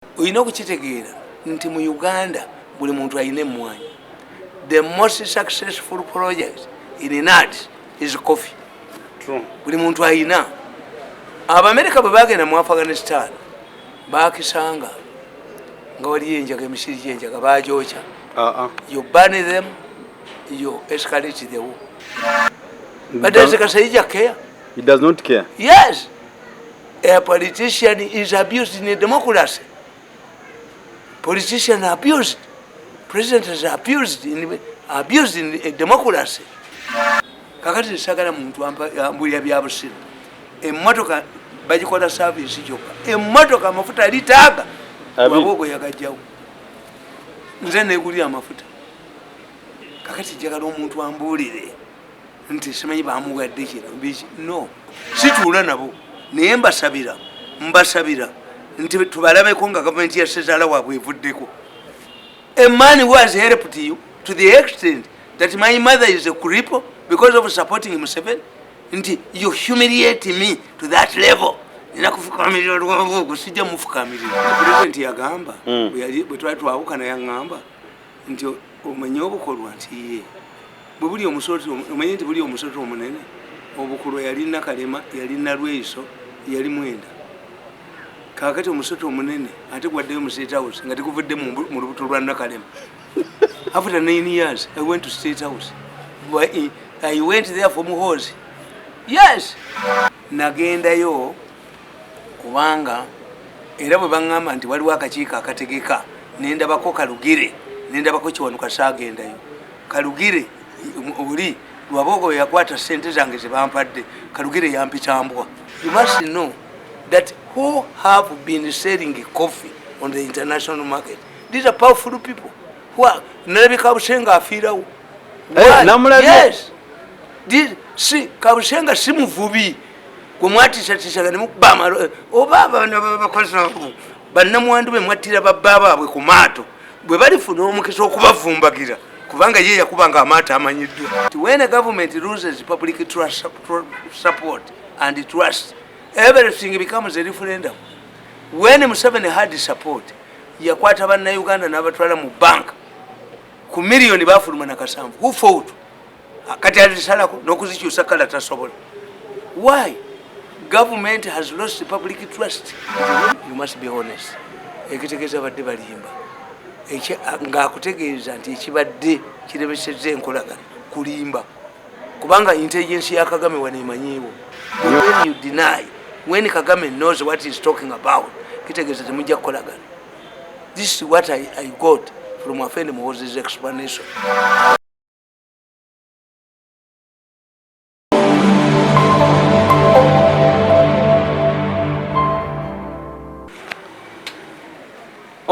Oyina okukitegeera nti mu Uganda buli muntu ayina emmwanyi. The most successful project in art is coffee. True. Buli muntu ayina. Abamerika bwe bagenda mu Afghanistan bakisanga nga waliyo enjaga, emisiri gy'enjaga bagyokya. You burn them, you escalate the war. But does Kassaija care? He does not care. Yes. A politician is abused in a democracy. Politicians are abused. Presidents are abused in a democracy. Kakati sagala muntu ambulira byabusiru. Emmotoka bagikola service kyokka. Emmotoka amafuta litaaga. Wabogo yagajjawo. Nze negulira amafuta. Kakati njagala omuntu ambulire nti simanyi bamuwadde kino biki. No. Situula nabo. Naye mbasabira nti tubalabeko nga gavumenti yasezaala waabwe evuddeko. A man who has helped you to the extent that my mother is a cripple because of supporting Museveni, nti you humiliate me to that level. Nina kufukamirira olw'obwo sijja mufukamirira. President yagamba bwe twali twawukana yaŋŋamba nti omanyi obukolwa nti ye bwe buli omusoti omanyi nti buli omusoti omunene obukolwa yalina Kalema yalina Lweyiso yali Mwenda. Kakati omusoti omunene ate gwaddeyo mu State House nga tekuvudde mu lubuto lwa Nakalema. After 9 years I went to State House. I went there for muhozi. Yes. Nagendayo kubanga era bwe baŋŋamba nti waliwo akakiiko akategeka nendabako Kalugire nendabako Kiwanuka saagendayo. Kalugire oli Lwabogo yakwata sente zange ze bampadde. Kalugire yampitambwa. You must know that who have been selling coffee on the international market, these are powerful people who are nalabye Kabusenga afiirawo. Yes. Si Kabusenga si muvubi gwe mwatisatisaga ne mukubama oba bakozi bannamwandu be mwattira babba baabwe ku maato bwe balifuna omukisa okubavumbagira kubanga ye yakubanga amaato amanyiddwa. When a government loses public trust, support and trust, everything becomes a referendum. When Museveni had support, yakwata bannayuganda n'abatwala mu bank ku miliyoni bafuluma na kasanvu. Who fought? Kati alisalako n'okuzikyusa kala tasobola. Why? Government has lost public trust. You must be honest. Ekitegeeza badde balimba. Ng'akutegeeza nti ekibadde kiremesezza enkolagana kulimba. Kubanga intelligence ya Kagame waneemanyiiwo. When you deny, when Kagame knows what he's talking about, kitegeeza temujja kukolagana. This is what I got from Afeni Muhoozi's explanation.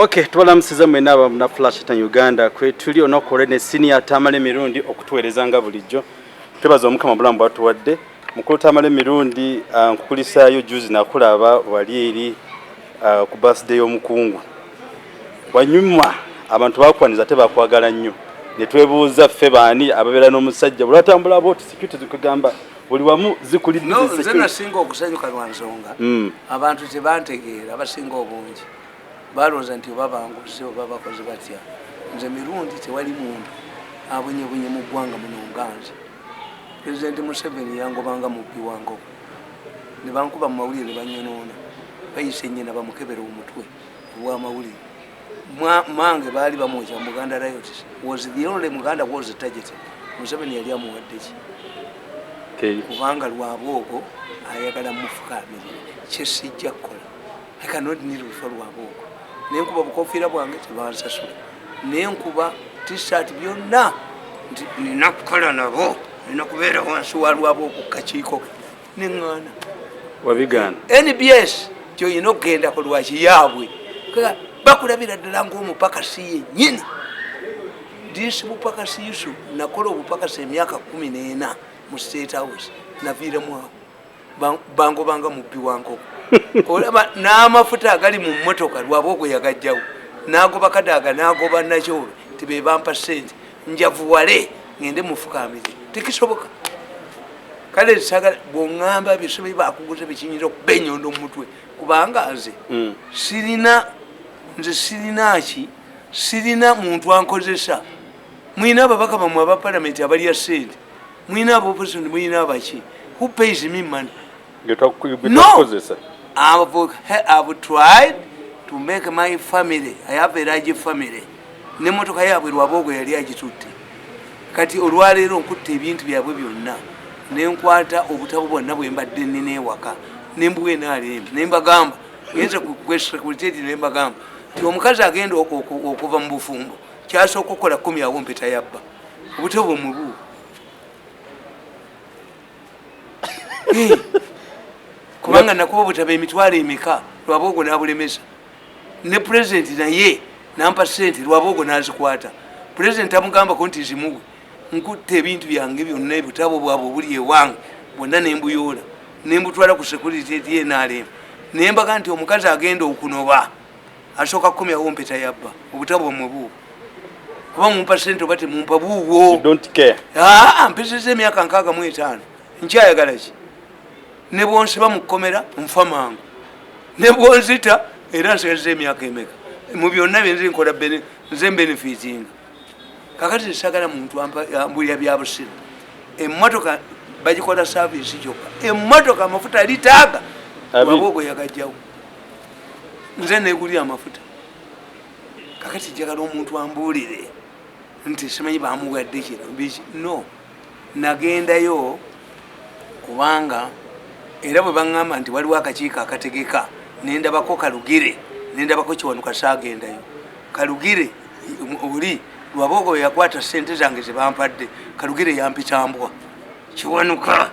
Okay, twalamusiza mwena aba na Flash ta Uganda kwe tuli onokole ne senior Tamale Mirundi okutuweerezanga bulijjo. Twebaza omukama bulamu bwatuwadde. Mukulu Tamale Mirundi nkukulisaayo juzi nakulaba wali eri ku birthday y'omukungu. Wanyuma abantu bakwaniza tebakwagala nnyo. Ne twebuuza ffe baani ababeera n'omusajja bulatambula aboti security zikugamba buli wamu zikulidde security. No, nze nasinga okusanyuka lwansonga. Abantu tebantegeera abasinga obungi. Balooza nti oba banguze oba bakoze batya. Nze Mirundi tewali muntu abonyebonye mu ggwanga muno nganze. President Museveni yangobanga mubbi wango. Ne bankuba mu mawulire ne banyonoona. Bayise nnyina bamukebera omutwe obw'amawulire. Mange baali bamwoja Muganda Riots. Was the only Muganda was targeted. Museveni yali amuwadde ki. Kubanga Lwabogo ayagala mufukamire. Kyesijja kukola. I cannot kneel before Lwabogo. Nenkuba bukofiira bwange tebansasula. Nenkuba t-shirt byonna nti nina kukola nabo. Nina kubeera wansi wa Lwabogo ku kakiiko neŋŋaana. Wabigaana. NBS ky'olina okugenda ku lwaki yaabwe. Bakulabira ddala ng'omupakasi yennyini. Disi bupakasi Yusuf nakola obupakasi emyaka 14 mu State House naviiremu awo. Bangobanga mubbi wankoko. Olaba n'amafuta agali mu mmotoka Lwabogo yagajjawo. N'agoba Kadaga n'agoba Nakyolo tebe bampa ssente. Njavuwale ngende mufukamire. Tekisoboka. Kale sagala bw'oŋŋamba bisobe bakuguze bikinyira okuba ennyondo mu mutwe. Kubanga nze sirina nze sirina muntu ankozesa. Mwina ababaka bamwe aba parliament abalya sente, mwina abopposition, mwina abaki. Who pays me money? No, I've tried to make my family. I have a large family. Nemotoka yabwe Lwabogo yali agitutte. Kati olwaleero nkutte ebintu byabwe byonna nenkwata obutabo bwonna bwe mbadde nnina ewaka nembuwe naalembe nembagamba ngenza kwesecurity nembagamba ti omukazi agenda okuva mu bufumbo kyasooka okukola 10 awo mpeta yabba obutabo mubu kubanga nakuba obutabo emitwalo emeka Lwabogo n'abulemesa ne president naye nampa sente Lwabogo n'azikwata. President amugamba ko nti zimuwe nkutte ebintu byange byonna ebitabo bwabwe buli ewange bwonna nembuyoola nembutwala ku security ye n'alemba nembaga nti omukazi agenda okunoba asooka 10 awo mpeta yabba obutabo mmwe buubwo kuba mumpa sente oba temumpa buubwo mpeseza emyaka 65 nkyayagala ki ne bwonsiba mu kkomera nfa mangu ne bwonzita era nsigaliza emyaka emeka mu byonna byenze nkola nze benefitinga. Kakati nsagala muntu ambulira bya busiro. Emmotoka bagikola service kyokka. Emmotoka amafuta litaaga Lwabogo yagajjawo. Nze negulira amafuta. Kakati njagala omuntu ambulire nti simanyi bamuwadde kino biki. No, nagendayo kubanga era bwe baŋŋamba nti waliwo akakiiko akategeka nendabako Kalugire nendabako Kiwanuka saagendayo. Kalugire oli Lwabogo yakwata sente zange ze bampadde Kalugire yampitambwa Kiwanuka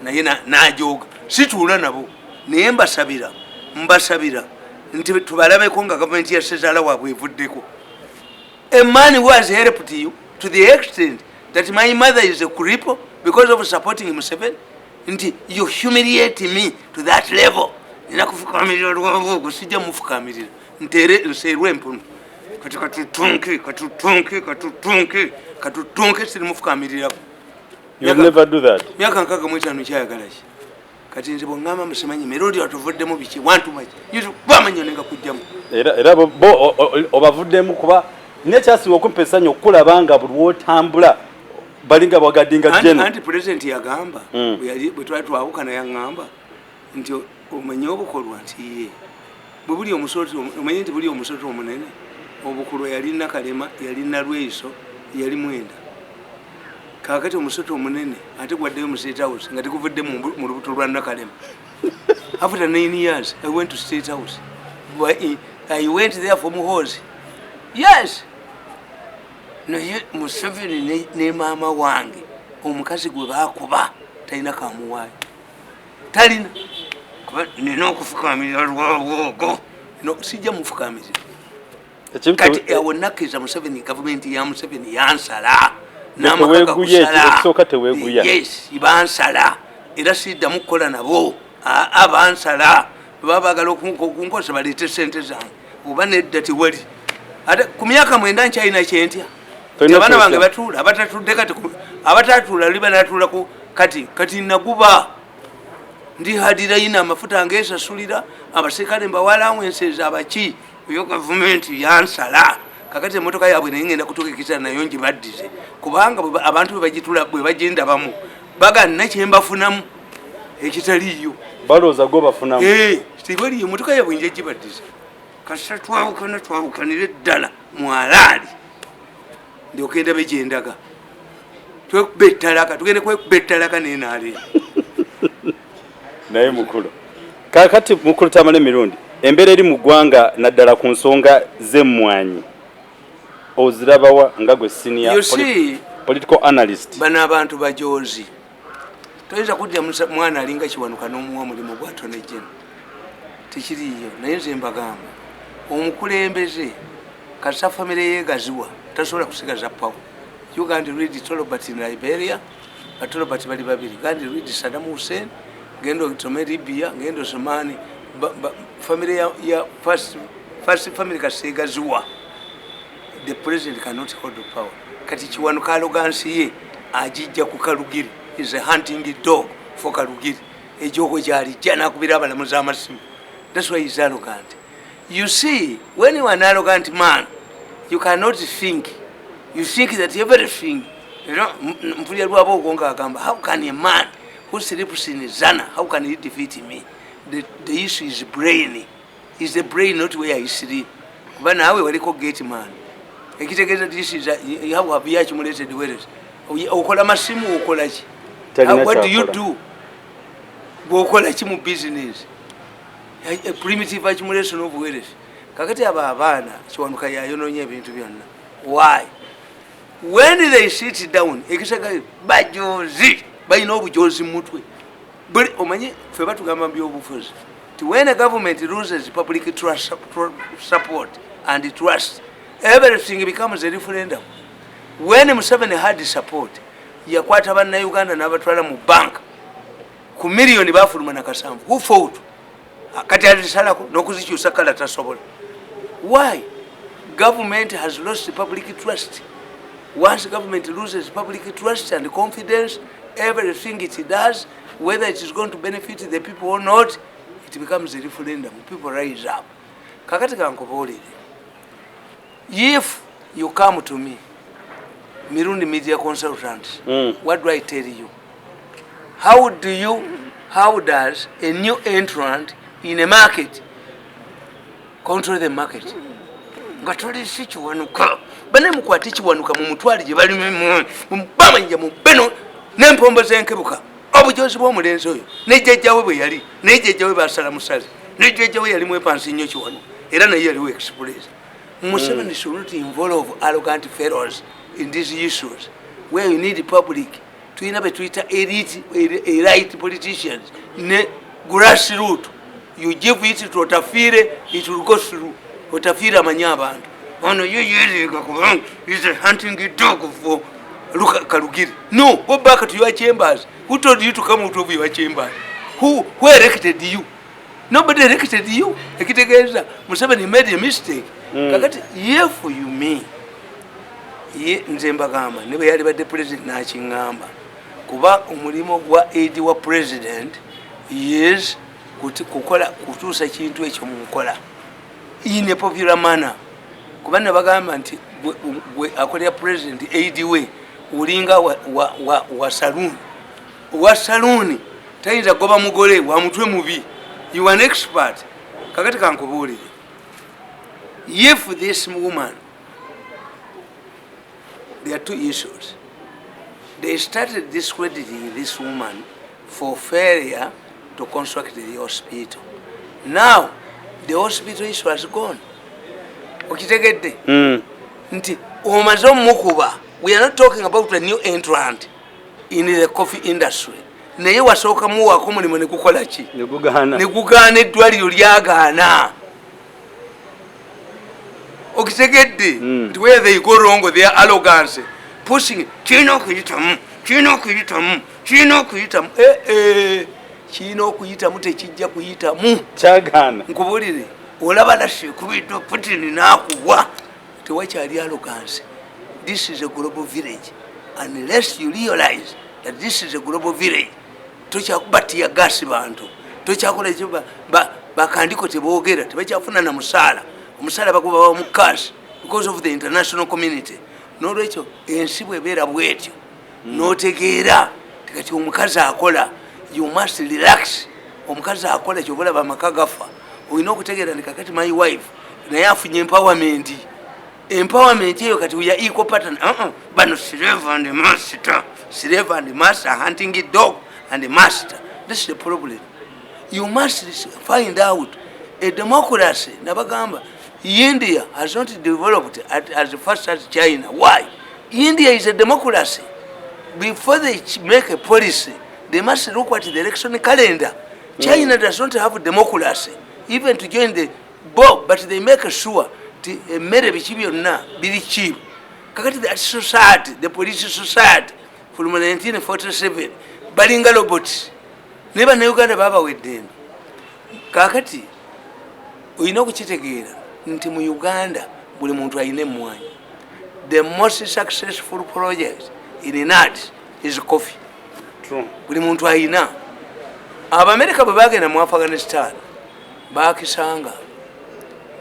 naye najoga situula nabo naye mbasabira nti tubalabeko nga gavumenti ya Sezaala waabwe evuddeko. A man who has helped you to the extent that my mother is a cripple because of supporting Museveni, nti you humiliate me to that level. Nina kufukamirira Lwabogo sijja mufukamirira nserwe empunu katutunke sirimufukamirira. You will never do that. Myaka 65 kyayagala ki kati nze bwongamba musimanyi Mirundi watuvuddemu biki wantu maki yitu bamanyi nenga kujjamu era bo obavuddemu kuba nekyasinga okumpesa nnyo okulabanga buli wotambula balinga bwagadinga jeno. Anti president yagamba bwe twali twawukana yaŋŋamba nti omanyi obukolwa nti ye bwe buli omusoti omanyi nti buli omusoti omunene obukulwa yalina Kalema yalina Lweyiso yali Mwenda. Kakati omusoti omunene ate gwaddeyo mu State House nga tekuvudde mu lubuto lwa Nakalema. After 9 years I went to State House. I went there for Muhoozi. Yes. Naye Museveni ne maama wange omukazi gwe baakuba talina kamuwaayo talina nina okufukamirira Lwabogo sijja mufukamirira. Kati awo nakkiriza Museveni gavumenti ya Museveni yansala n'amakaga kusala. Yes, bansala era siddamu kukola nabo bansala baba baagala okunkosa baleete sente zange oba nedda tewali ate ku myaka 9 nkyalina kyentya abaana bange batuula abatatudde kati abatatuula liba natuulaku kati naguba ndi hadirayina amafuta angeesasulira abasekale mbawalaawenseza abaki yo gavumenti yansala. Kakati emotoka yabwe naye ngenda kutuukikisa nayo ngibaddize kubanga abantu bwe bagitula bwe bagendabamu baganna kyembafunamu ekitaliyo balooza go bafunamu tibali emotoka yabwe nje gibaddize kasa twawukanire ddala mwalaali ndiokenda bejendaga twekubettalaka tugende kwekubettalaka nenaale naye mukulu kakati mukulu Tamale Mirundi embeera eri mu ggwanga naddala ku nsonga z'emmwanyi ozirabawa nga gwe senior political analyst. Bano abantu bajozi toyinza kudya mwana alinga Kiwanuka n'omuwa mulimu gwatone jeno tekiriyo. Naye nze mbagamba omukulembeze kasa famire yegaziwa tasobola kusigaza pawo. You can read Tolobert in Liberia, Tolobert bali babiri. Gandi read Saddam Hussein, gendo some Libya, gendo Somani, family ya first family kasegaziwa. The president cannot hold the power. Kati Kiwanuka arrogance ye ajijja ku Kalugiri is a hunting dog for Kalugiri. Ejoko jali jana kubira abalamuzi amasimu. That's why he's arrogant. You see, when you are an arrogant man, you cannot think. You think that everything, you know, how can a man who sleeps in Zana, how can he defeat me? The issue is brain. Is the brain not where I sleep? But now we call gate man. This is you have accumulated wealth. What do you do? Business. A primitive accumulation of wealth. Kakati abana chiwanuka yayo nye bintu byonna. Why? When they sit down, ekisaka bajozi, bayina obujozi mutwe. But omanye fe batugamba byobufuzi. When a government loses public trust support and trust, everything becomes a referendum. When Museveni had support, yakwata banna Uganda n'abatwala mu bank ku million bafuluma na kasanvu. Who fought? Kati alisalako nokuzikyusa kala tasobola. Why? Government has lost public trust. Once government loses public trust and confidence, everything it does, whether it is going to benefit the people or not, it becomes a referendum. People rise up. Kakati kankobole. If you come to me, Mirundi media consultants, what do I tell you? How does a new entrant in a market control the market? Ngatoli sichiwanuka. Bane mukwati chiwanuka mu mutwali gye bali mu bamanja mu beno n'empombo z'enkebuka. Obujozi bw'omulenzi oyo n'ejjajjawe bwe yali n'ejjajjawe basala musazi n'ejjajjawe yali mwepansi nnyo kiwanu era naye yaliwo express. Museveni should not involve arrogant fellows in these issues where you need public. Tuyina be tuyita elite, right politicians ne grassroots. You give it to Otafire, it will go through. Otafire amanya abantu. Ono yeyereka kubanga is a hunting dog for Kalugiri. No, go back to your chambers. Who told you to come out of your chamber? Who elected you? Nobody elected you. Ekitegeza Museveni made a mistake. Kakati if you mean nze mbagamba ne bwe yali badde president n'akingamba kuba omulimo gwa aid wa president is kutuusa ekintu ekyo mu nkola in a popular manner. Kuba ne bagamba nti gwe akolera president aid we ulinga wa saloon tayinza goba mugole wa mutwe mubi. You are an expert. Kakati kankubuulire, if this woman, there are two issues. They started discrediting this woman for failure to construct the hospital. Now the hospital issue has gone. Okitegedde nti omaze omukuba. We are not talking about a new entrant in the coffee industry. Naye wasooka muwaako mulimu ne gukola ki? Ne gugaana eddwaliro lyagaana. Okitegedde nti where they go wrong their arrogance pushing kirina okuyitamu kirina okuyitamu tekijja kuyitamu kyagaana. Nkubulire olaba lashe kubiddwa Putin n'akubwa tewakyali arrogance. This is a global village. Unless you realize that this is a global village, tokyakubatiya gasi bantu, tokyakola ekyo bakandiko teboogera tebakyafuna na musaala. Omusaala bakuba wa mukasi because of the international community. N'olwekyo ensi bw'ebeera bw'etyo n'otegeera kati omukazi akola, you must relax. Omukazi akola ky'obulaba amaka gafa. Olina okutegeera nti kakati my wife naye afunye empowerment. Empowerment eyo kati we are equal pattern. Bano slave and master. Slave and master hunting a dog and the master. This is the problem. You must find out a democracy. Nabagamba India has not developed as fast as China. Why? India is a democracy. Before they make a policy, they must look at the election calendar. China does not have democracy, even to join the board, but they make sure to make a very cheap. Kakati that society, the police society, from 1947, balinga robots. Never knew Uganda with them. Kakati, we know what you nti mu Uganda buli muntu ayine mwanya. The most successful project in art is coffee. True. Buli muntu ayina. Abamerika bwe bagenda mu Afghanistan bakisanga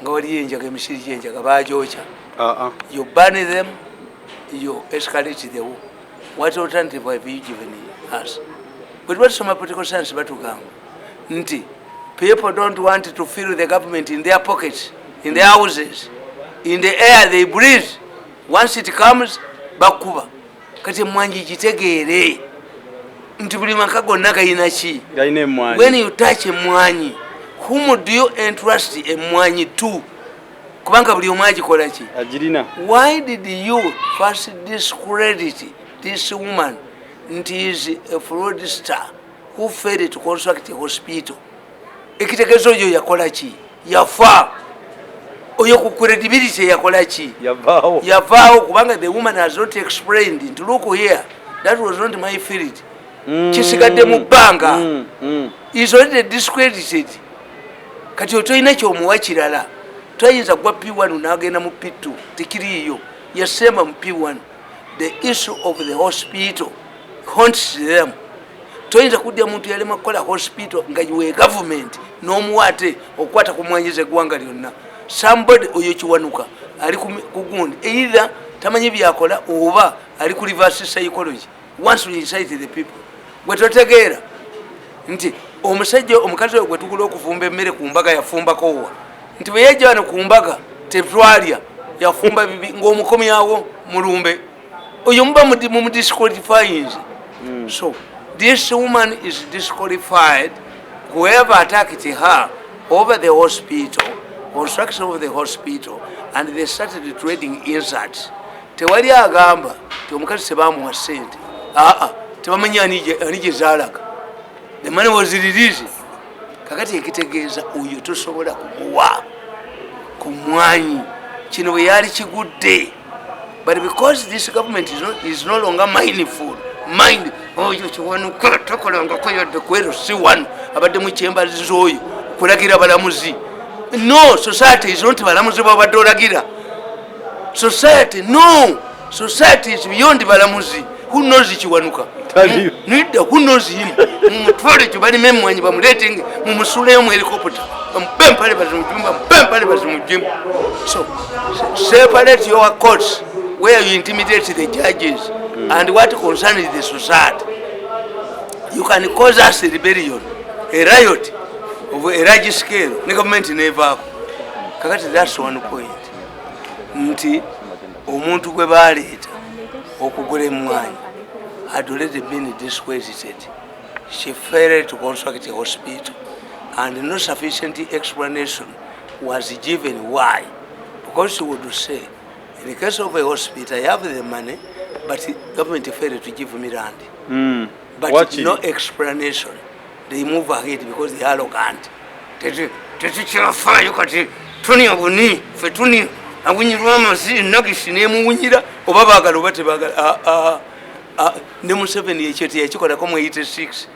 nga waliyo enjaga emisiri gyenjaga bajoca. You burn them, you escalate the war. What alternative have you given us? But what some political science batugamba nti people don't want to feel the government in their pockets, in their houses, in the air they breathe. Once it comes, bakuba. Kati mwanji kitegeere nti buli maka gonna gayina ki. When you touch emwanyi, whom do you entrust emwanyi to? Kubanga buli omu agikola ki? Why did you first discredit this woman nti is a fraudster who failed to construct a hospital? Ekitegezo oyo yakola ki? Yafa. Oyo ku credibility yakola ki? Yavaawo kubanga the woman has not explained nti look here, that was not my field. Kisigadde mu bbanga. Is already discredited. Kati otolina kyomuwa kirala. Toyinza gwa P1 n'agenda mu P2 tekiriiyo. Yasemba mu P1. The issue of the hospital haunts them. Toyinza kudya muntu yalema kukola hospital nga yiwe government n'omuwate okukwata ku mwanyiza eggwanga lyonna. Somebody oyo kiwanuka ali ku gundi either tamanyi byakola oba ali ku reverse psychology. Once we incite the people, bwe totegeera nti omusajja omukazi oyo gwe tugula okufumba emmere ku mbaga yafumbako wa nti bwe yajja wano ku mbaga tetwalya yafumba bibi ng'omukomyawo mulumbe oyo muba mu disqualifying. So this woman is disqualified. Whoever attacked her over the hospital, construction of the hospital, and they started trading inserts. Tewali agamba ti omukazi sebamuwa ssente. Tebamanyi ani gye zaalaga. The money was released. Kakati ekitegeeza oyo tosobola kumuwa ku mwanyi kino bwe yali kigudde. But because this government is no longer mindful, oyo kiwanuka tokolangako yadde kwero si wano abadde mu kyembazizi oyo kulagira balamuzi. No, society is not balamuzi babadde olagira. Society, no. Society is beyond balamuzi. Who knows kiwanuka? Nida, who knows him? Mumutwale kibali memwanyi bamuleting mumusule mu helicopter. Bampale bazimujumba, bampale bazimujimba. So, separate your courts where you intimidate the judges and what concerns the society. You can cause us a rebellion, a riot of a large scale. The government never. Kakati, that's one point. Nti omuntu gwe baleeta okugula emmwanyi had already been discredited. She failed to construct a hospital and no sufficient explanation was given why. Because she would say, in the case of a hospital, I have the money, but the government failed to give me land. But watch no explanation. They move ahead because they are arrogant. Ne Museveni ekyoti yakikolako mu 86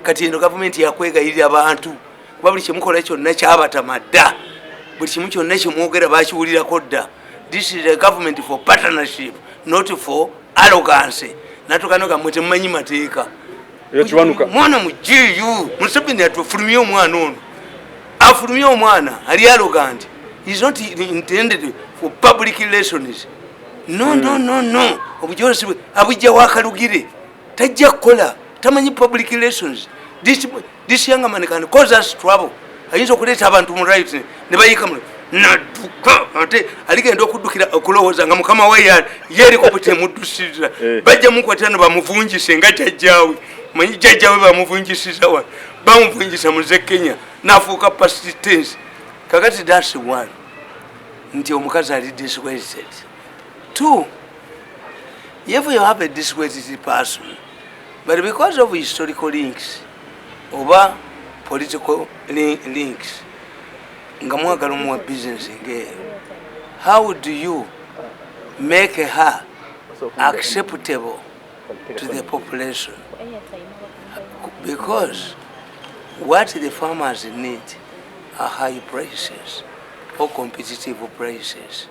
kati eno gavumenti yakwegayirira abantu kuba buli kimukola kyonna kyabatama dda buli kimu kyonna kimwogera bakiwulirako dda. This is a government for partnership, not for arrogance. Natukanoga mwe temumanyi mateeka mwana mujiyu. Museveni atufulumye omwana ono afulumye omwana ali arrogant. Is not intended for public relations. No. Obujosi abujja wakalugire tajja kukola tamanyi public relations. This young man can cause us trouble. Ayinza okuleeta abantu mu right ne bayika mu naduka ate aligenda okuddukira okulowooza nga mukama we yerikopute muddusiriza bajja mukwatana bamuvunjise nga jjajjaawe. Manyi jjajjaawe bamuvunjisiza wa bamuvunjisa muze Kenya n'afuuka past tense. Kakati that's one. Nti omukazi ali discredited. Two, if you have a discredited person, but because of historical links over political links, business, how do you make her acceptable to the population? Because what the farmers need are high prices or competitive prices.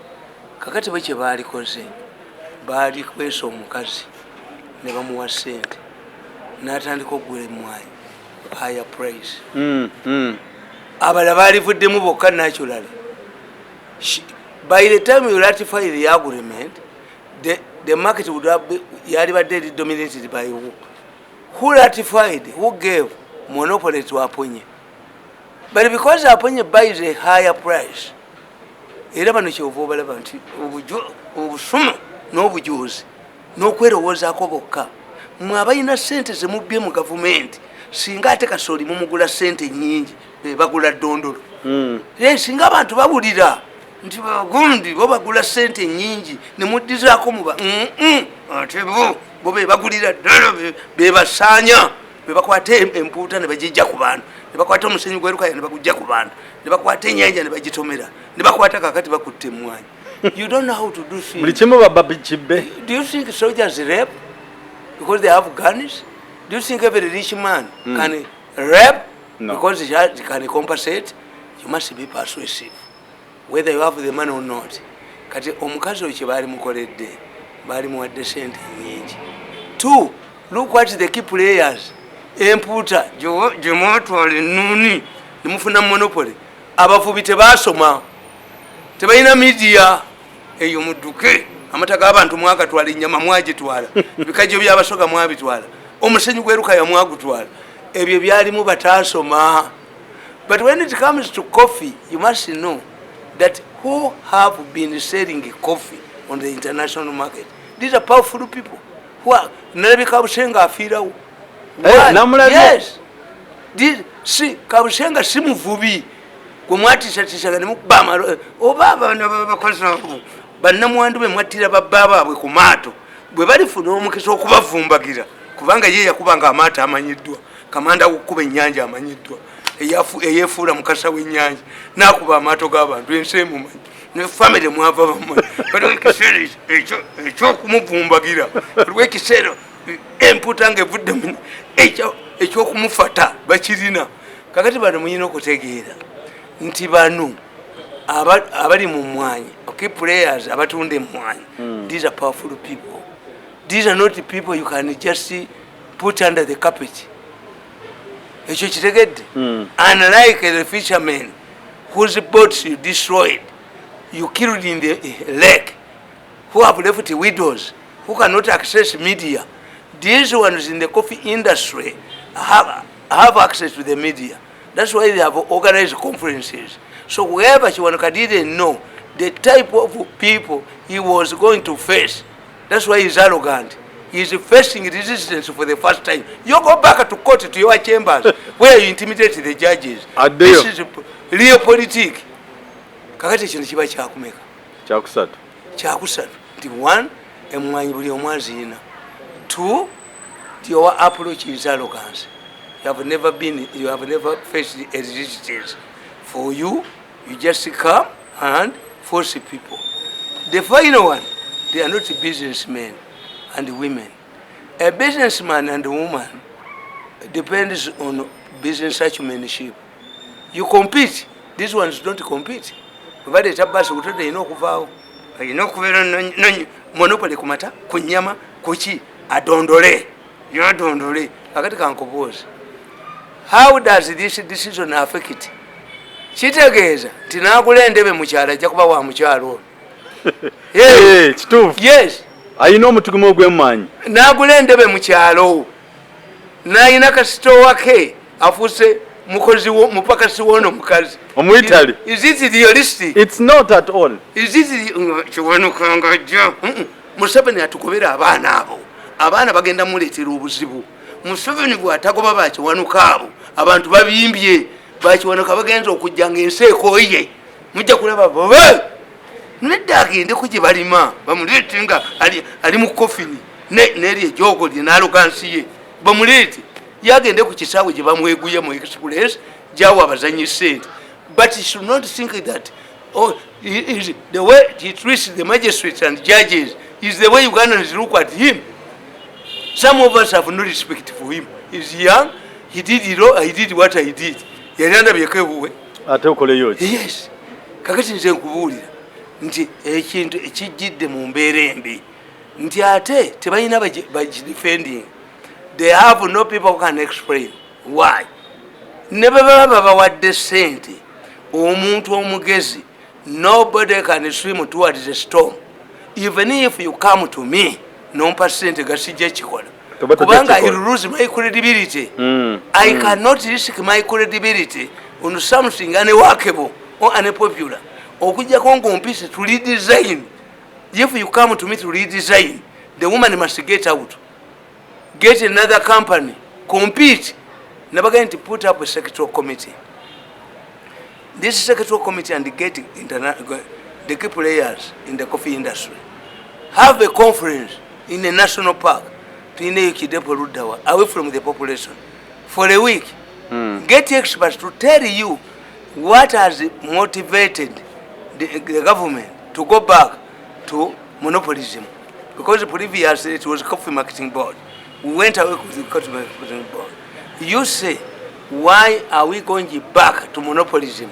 Kakati bwe balikoze baali kwesa omukazi ne bamuwa ssente n'atandika okugula emmwanyi higher price. Abalala baalivuddemu bokka naturally By the time you ratify the agreement, the market would have been dominated by who? Who ratified? Who gave monopoly to Aponye? But because Aponye buys a higher price, era bano kyovuba laba nti obusumu n'obujuuzi n'okwerowozaako bokka mwe abalina ssente zemubbye mu gavumenti singa ate kasooli mumugula ssente nnyingi bagula ddondolo singa abantu bawulira nti bagundi bo bagula ssente nnyingi ne muddizaako muba ate bo be bagulira ddala be basaanya be bakwata empuuta ne bagijja ku bantu ne bakwata omusenyu gwerukaya ne bagujja ku bantu ne bakwata ennyanja ne bagitomera ne bakwata kakati bakutte emmwanyi. You don't know how to do things. Do you think soldiers rape because they have guns? Do you think every rich man can rape because he can compensate? You must be persuasive, whether you have the money or not. Kati omukazi oyo kye baali mukoledde baali muwadde sente nnyingi. Two, look what the key players empuuta gye mwatwala ennuuni ne mufuna monopoly. Abavubi tebaasoma, tebalina media. Eyo mudduke amata g'abantu mwagatwala, ennyama mwagitwala, ebikajjo by'abasoga mwabitwala, omusenyu gwerukaya mwagutwala. Ebyo byalimu bataasoma. But when it comes to coffee, you must know that who have been selling coffee on the international market, these are powerful people who are Nalabye Kabusenga afiirawo. Yes. See, Kabusenga si muvubi gwe mwatiisatiisaga ne mukuba amalo oba abana babakoza bannamwandu be mwattira babba baabwe ku maato bwe balifuna omukisa okubavumbagira kubanga ye yakubanga amaato amanyiddwa, kamanda w'okukuba ennyanja amanyiddwa, eyeefuula mukasa w'ennyanja n'akuba amaato g'abantu ensi emumanyi ne famire mwava bamumanyi. Waliwo ekiseera ekyokumuvumbagira, waliwo ekiseera empuuta ng'evudde ekyokumufata bakirina. Kakati bano muyina okutegeera nti bano abali mu mmwanyi, okay, players abatunda emmwanyi, these are powerful people. These are not people you can just put under the carpet. Ekyo kitegedde. Unlike the fishermen whose boats you destroyed, you killed in the lake, who have left widows, who cannot access media. These ones in the coffee industry have access to the media. That's why they have organized conferences. So whoever Kiwanuka didn't know the type of people he was going to face, that's why he's arrogant. He's facing resistance for the first time. You go back to court, to your chambers, where you intimidate the judges. This is real politics. Kakati kino kiba kyakumeka. Kyakusatu. Nti one, emmwanyi buli omu aziina. Two, your approach is arrogance. You have never faced a resistance. For you, you just come and force people. The final one, they are not businessmen and women. A businessman and a woman depends on business acumenship. You compete. These ones don't compete. But it's a bus, you know, monopoly kumata, kunyama, kuchi, adondole. You are dondole. Akati kankopose. How does this decision affect it? Kitegeeza nti naagula endebe mukyala ajja kuba wa mukyalo. Yes. Ayina omutugumu ogw'emmanyi. Naagula endebe mukyalo. N'ayina kasitoowa ke afuuse mukozi mupakasi w'ono mukazi. Omuyitali. Is it realistic? It's not at all. Is it Kiwanuka ng'ajja? Museveni atukubira abaana abo. Abaana bagenda muleetera obuzibu. Museveni bw'atagoba ba Kiwanuka abo abantu babimbye. Bakiwanuka bagenza okujja ng'ensi ekooye mujja kulaba bobe nedda agende ku gye balima bamuleete nga ali mu kofini n'eri ejogo lye n'alugansi ye bamuleete yagende ku kisaawe gye bamweguye mu express gy'awa abazanyi ssente. But he should not think that the way he treats the magistrates and judges is the way Ugandans look at him. Some of us have no respect for him. He's young, he did what I did. Yalanda byekebuwe ate okoleyo. Yes. Kakati nze nkubuulira nti ekintu ekijjidde mu mbeera embi nti ate tebalina bagidefending. They have no people who can explain why. Ne bwe baba bawadde ssente omuntu omugezi nobody can swim towards the storm. Even if you come to me, no percent gasije chikola. Kubanga I will lose my credibility. I cannot risk my credibility on something unworkable or unpopular. Okuja kongo mpise to redesign. If you come to me to redesign, the woman must get out. Get another company, compete. Never going to put up a sectoral committee. This sectoral committee and get the key players in the coffee industry. Have a conference in a national park to away from the population for a week. Get experts to tell you what has motivated the government to go back to monopolism. Because previously it was coffee marketing board. We went away with the coffee marketing board. You say, why are we going back to monopolism?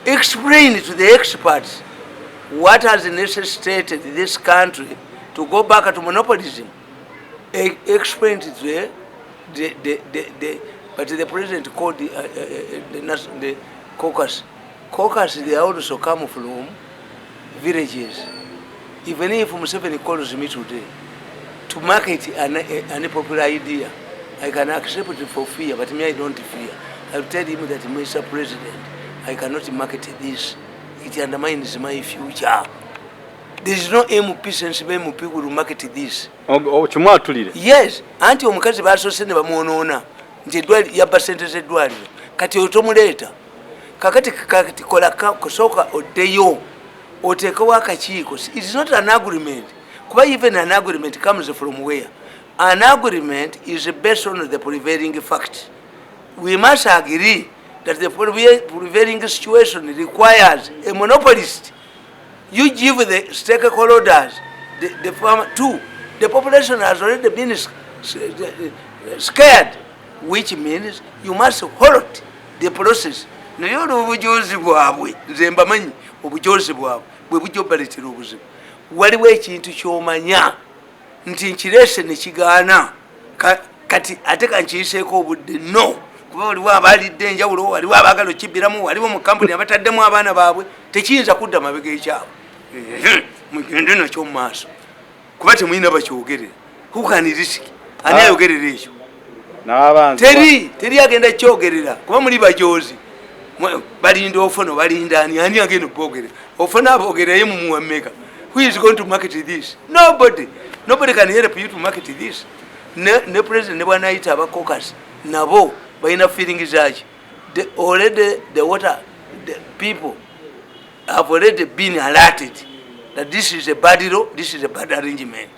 Explain to the experts what has necessitated this country to go back to monopolism. Explain to but the president called the caucus. Caucus, they also come from villages. Even if Museveni calls me today to market an popular idea, I can accept it for fear, but me I don't fear. I'll tell him that Mr. President, I cannot market this. It undermines my future. There is no MP sense MP will market this. Yes, anti omukazi basose ne bamuonoona nti edwali yabba sente z'eddwaliro kati otomuleeta kakati kola kusooka oddeyo oteekewo akakiiko. It is not an agreement. Kuba even an agreement comes from where? An agreement is based on the prevailing fact. We must agree that the prevailing situation requires a monopolist. You give the stakeholders, the farmer too. The population has already been scared, which means you must halt the process. Naye obujozi bwabwe nze mbamanyi obujozi bwabwe bwe bujobaletera obuzibu. Waliwo ekintu ky'omanya nti nkirese ne kigaana kati ate kankiyiseeko obudde no. Kuba waliwo abalidde enjawulo, waliwo abaagala okibbiramu, waliwo mu kampuni abataddemu abaana baabwe, tekiyinza kudda mabega ekyabwe. Mugende nakyo mu maaso kuba temulina bakyogerera. Who can risk? Ani ayogerera ekyo? Teri agenda kyogerera kuba muli bajozi. Balinda ofono balinda ani agenda okwogerera. Ofona aboogeraye mu muwameka. Who is going to market this? Nobody. Nobody can help you to market this. Ne president ne bwanaayita abacaucus nabo balina feelings zaki. Already the people have already been alerted that this is a bad law, this is a bad arrangement.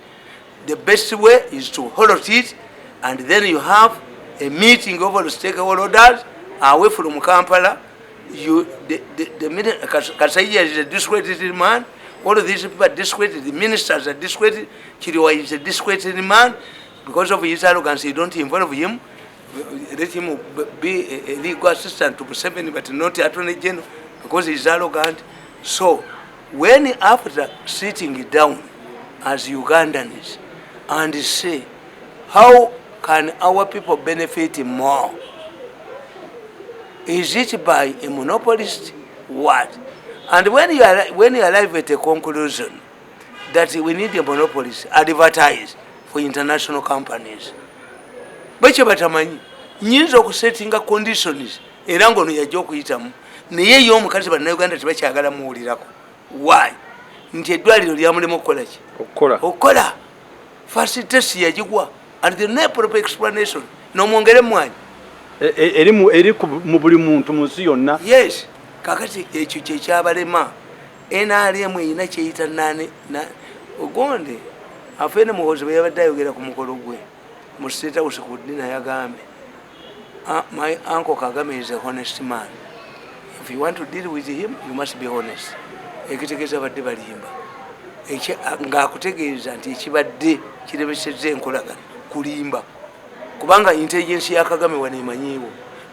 The best way is to halt it, and then you have a meeting of all the stakeholders away from Kampala. Kasaija is a discredited man. All of these people are discredited. The ministers are discredited. Chiriwa is a discredited man. Because of his arrogance, you don't involve him. Let him be a legal assistant to Museveni, but not Attorney General, because he's arrogant. So, when after sitting down as Ugandans and say, how can our people benefit more? Is it by a monopolist? What? And when you arrive at a conclusion that we need a monopolist, advertise for international companies. Bache batamanyi nyinza okusettinga conditions era ngono yajja okuyitamu naye yo omukazi bannayuganda tebakyagala muwulirako. Why? Nti eddwaliro lyamulema okukola ki? Okukola first test yagigwa and the no proper explanation n'omwongere mwanyi eri mu buli muntu mu nsi yonna. Yes, kakati ekyo kyekyabalema. NRM erina kyeyita ogonde afeene muhozi bwe yabadde ayogera ku mukolo gwe mu State House ku ddina yagambye, my uncle Kagame is a honest man. If you want to deal with him, you must be honest. Ekitegeeza badde balimba ng'akutegeeza nti ekibadde kiremesezza enkolagana kulimba, kubanga intelligence ya Kagame wano emanyiiwo.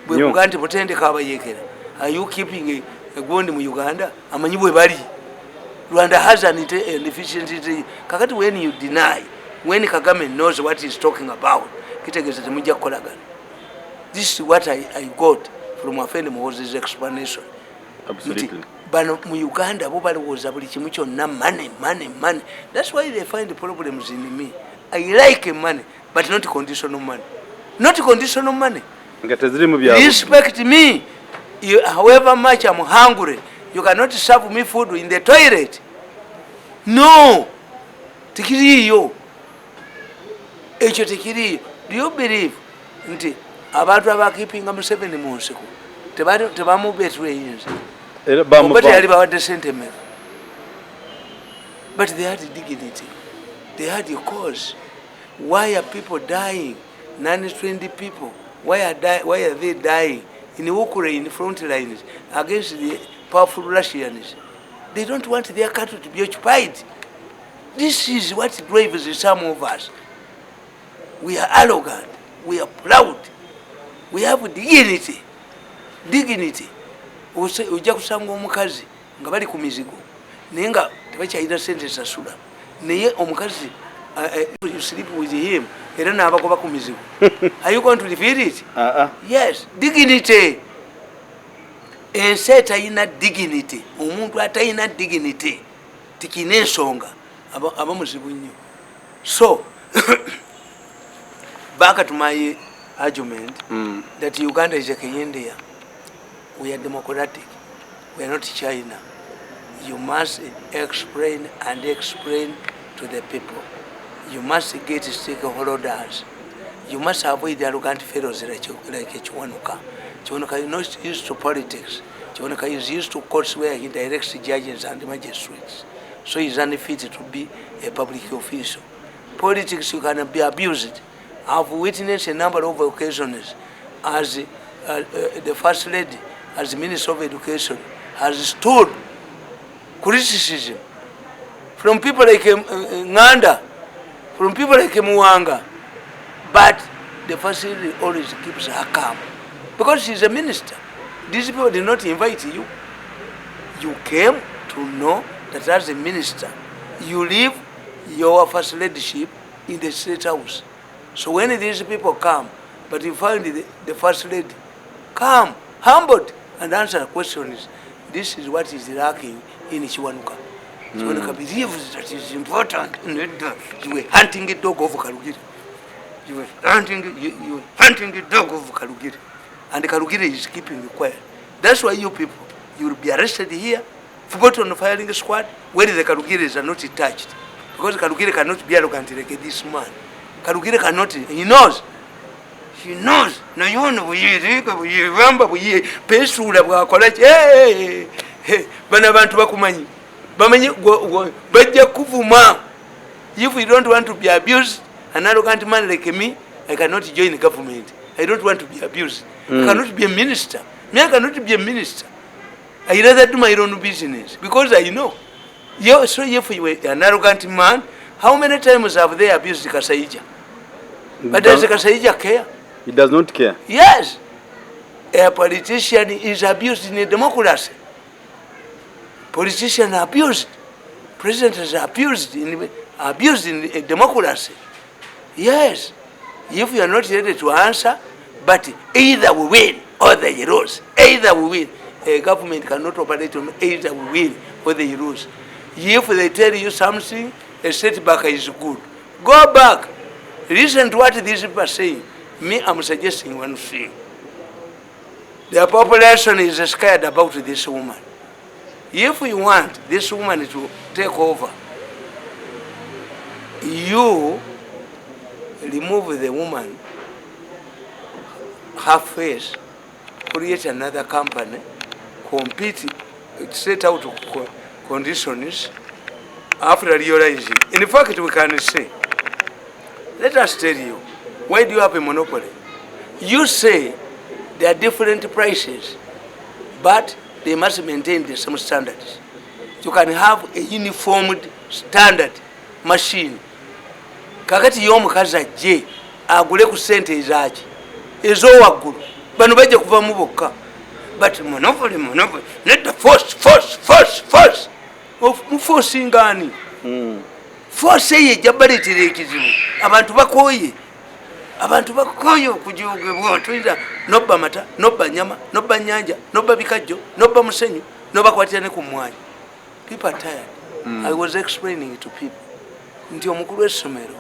Bwe kugaa nti mutendeka abayeekera, are you keeping a gondi mu Uganda? Amanyi bwe bali. Rwanda has an efficiency. Kakati when you deny, when Kagame knows what he's talking about, kitegeeza temujja kukolagana. This is what I got from Afeni Moses' explanation. Absolutely. bano mu Uganda bo balowooza buli kimu kyonna money. That's why they find the problems in me. I like money, but not conditional money. Not conditional money. Respect me. However much I'm hungry, you cannot serve me food in the toilet. No. Tikiriyo. Echo tikiriyo. Do you believe nti abantu abakipinga Museveni mu nsiko tebamu betwayinze? But they had dignity. They had a cause. Why are people dying? 920 people. Why are they dying in Ukraine, in the front lines against the powerful Russians? They don't want their country to be occupied. This is what drives some of us. We are arrogant. We are proud. We have dignity. Dignity. Ujja kusanga omukazi nga bali ku mizigo naye nga tebakyalina sente sasula naye omukazi you sleep with him era n'abagoba ku mizigo. Are you going to reveal it? Yes. Dignity. Ensi etayina dignity, omuntu atayina dignity tikina ensonga aba muzibu nnyo. So back to my argument that Uganda is a Kenya. We are democratic. We are not China. You must explain to the people. You must get stakeholders. You must avoid the arrogant fellows like Chiwanuka. Chiwanuka is not used to politics. Chiwanuka is used to courts where he directs judges and magistrates. So he is unfit to be a public official. Politics, you can be abused. I've witnessed a number of occasions as the First Lady, as the Minister of Education, has stood criticism from people like Nganda, from people like Muwanga, but the First Lady always keeps her calm because she's a minister. These people did not invite you. You came to know that as a minister, you leave your First Ladyship in the State House. So when these people come, but you find the First Lady calm, humbled, and answer questions, this is what is lacking in Chiwanuka. Chiwanuka believes that it's important. You were hunting a dog over Kalugiri. You were hunting a dog over Kalugiri. And the Kalugiri is keeping you quiet. That's why you people, you will be arrested here, put on the firing squad, where the Kalugiris are not touched. Because Kalugiri cannot be arrogant like this man. Kalugiri cannot, he knows. He knows. Na yona buyiramba buyi pesula bwa college. Bana bantu bakumanyi. Bamanyi bajja kuvuma. If you don't want to be abused, an arrogant man like me, I cannot join the government. I don't want to be abused. I cannot be a minister. Me, I cannot be a minister. I rather do my own business because I know. So if you were an arrogant man, how many times have they abused Kasaija? But does Kasaija care? He does not care. Yes. A politician is abused in a democracy. Politicians are abused. Presidents are abused in a democracy. Yes. If you are not ready to answer, but either we win or they lose. Either we win. A government cannot operate on either we win or they lose. If they tell you something, a setback is good. Go back. Listen to what these people are saying. Me, I'm suggesting one thing. The population is scared about this woman. If we want this woman to take over, you remove the woman, her face, create another company, compete, set out conditions after realizing. In fact, we can say, let us tell you, why do you have a monopoly? You say there are different prices, but they must maintain the same standards. You can have a uniformed standard machine. Kakati y'omukazi ajje agule ku sente ezaki ez'owaggulu bano bajja kuvamu bokka, but monopoly nedda force mufosingaani force eyo ejja baleetera ekizibu. Abantu bakooye okujugebwa. Tuyinza nobba mata, nobba nyama, nobba nyanja, nobba bikajjo, nobba musenyu, nobakwatira ne ku mwanyi. People are tired. I was explaining it to people nti omukulu w'essomero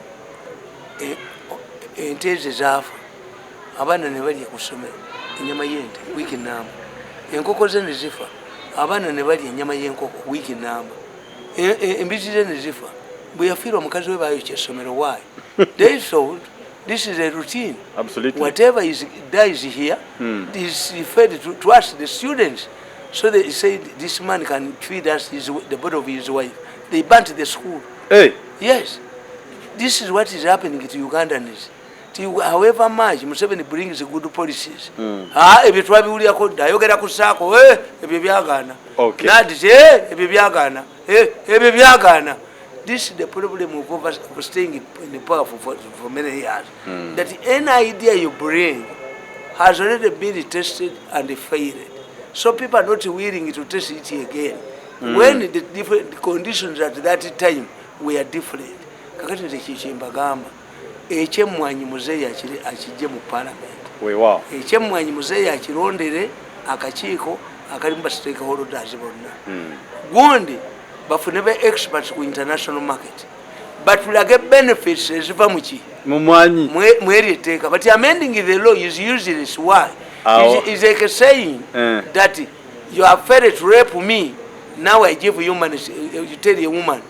ente ze zaafa abaana ne balya ku ssomero ennyama y'ente wiiki namba, enkoko ze ne zifa abaana ne balya ennyama y'enkoko wiiki namba, embizi ze ne zifa bwe yafiirwa omukazi we baayokya essomero. Why? They thought this is a routine. Absolutely. Whatever dies here is fed to us, the students. So they said this man can feed us the body of his wife. They burnt the school. Hey. Yes. This is what is happening to Ugandans. However much Museveni brings good policies. Ebyo twabiwulirako dda ayogera ku ssaako ebyo byagaana. Ebyo byagaana. Ebyo byagaana. This is the problem of staying in the power for many years. That any idea you bring has already been tested and failed. So people are not willing to test it again. When the different conditions at that time were different. Kakati ntekikyembagamba ekyemmwanyi muzeeyi akijje mu parliament. Ekyemmwanyi muzeeyi akirondere akakiiko akalimu ba stakeholders bonna. Gundi bafune be experts ku international market. But tulage benefits eziva muki mumwanyi mweri etteeka. But amending the law is useless. Why? Is like saying that you have failed to rape me, now I give you money. You tell a woman,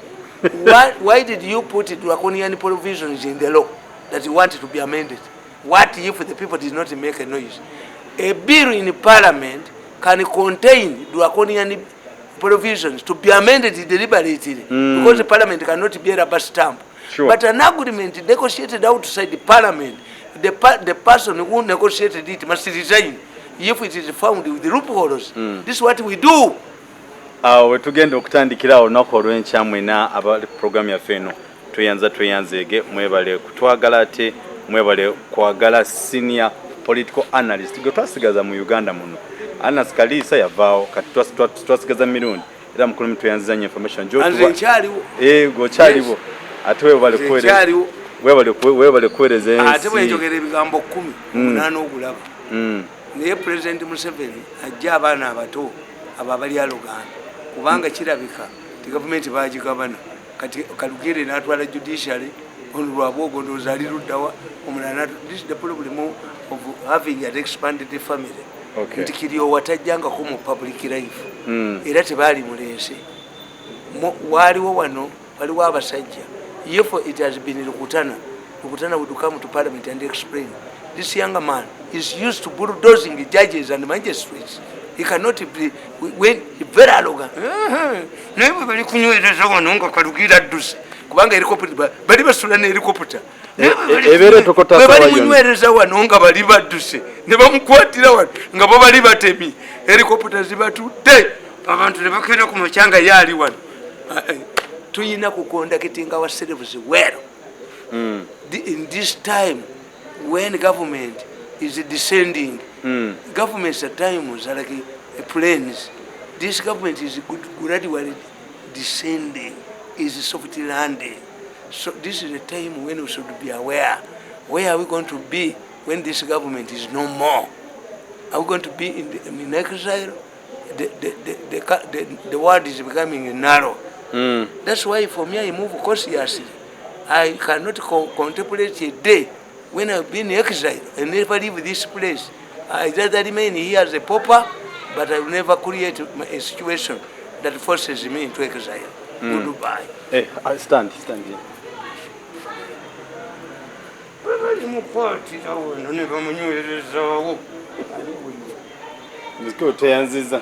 why did you put draconian provisions in the law that you want to be amended? What if the people did not make a noise? A bill in parliament can contain draconian provisions to be amended deliberately because the parliament cannot be a rubber stamp. Sure. But an agreement negotiated outside the parliament, the person who negotiated it must resign if it is found with the loopholes. This is what we do. Tugenda okutandikira olunaku olw'enkya mwena abali programu yaffe eno tweyanzeege mwebale kutwagala ate mwebale kwagala senior political analyst gwe twasigaza mu Uganda muno. Anas Kalisa yavaawo kati twasigaza Mirundi era mukulu mutweyanziza nnyo information gokyaliwo ate webale kuweereza ensi ate bwenjogera ebigambo 10 ogulaba naye President Museveni ajja abaana abato abo abali aluganda kubanga kirabika ti gavumenti bagigabana kati Kalugire n'atwala judiciary olwabwogo ndowooza ali luddawa omulala. This is the problem of having an expanded family. Nti kiriyo watajjangako mu public life era tebaali mulense waaliwo wano waliwo abasajja. If it has been Lukutana would come to parliament and explain. This younger man is used to bulldozing the judges and magistrates. He cannot be when very arrogant. Never very kunywereza wano nga Kalugire adduse kubanga helicopter bali basula ne helicopter. Bali kunywereza wano nga bali badduse ne bamukwatira wano nga bo bali batemi helicopter zibatudde abantu ne bakera ku machanga yali wano. Tuyina kukonda kitinga ourselves well. In this time when government is descending, governments at times are like planes. This government is gradually descending, is soft landing. So this is the time when we should be aware. Where are we going to be when this government is no more? Are we going to be in exile? The world is becoming narrow. That's why for me I move cautiously. I cannot contemplate a day when I've been in exile and never leave this place. I just remain here as a pauper, but I will never create a situation that forces me into exile. Goodbye. Hey, I stand here. Let's go to Yanziza.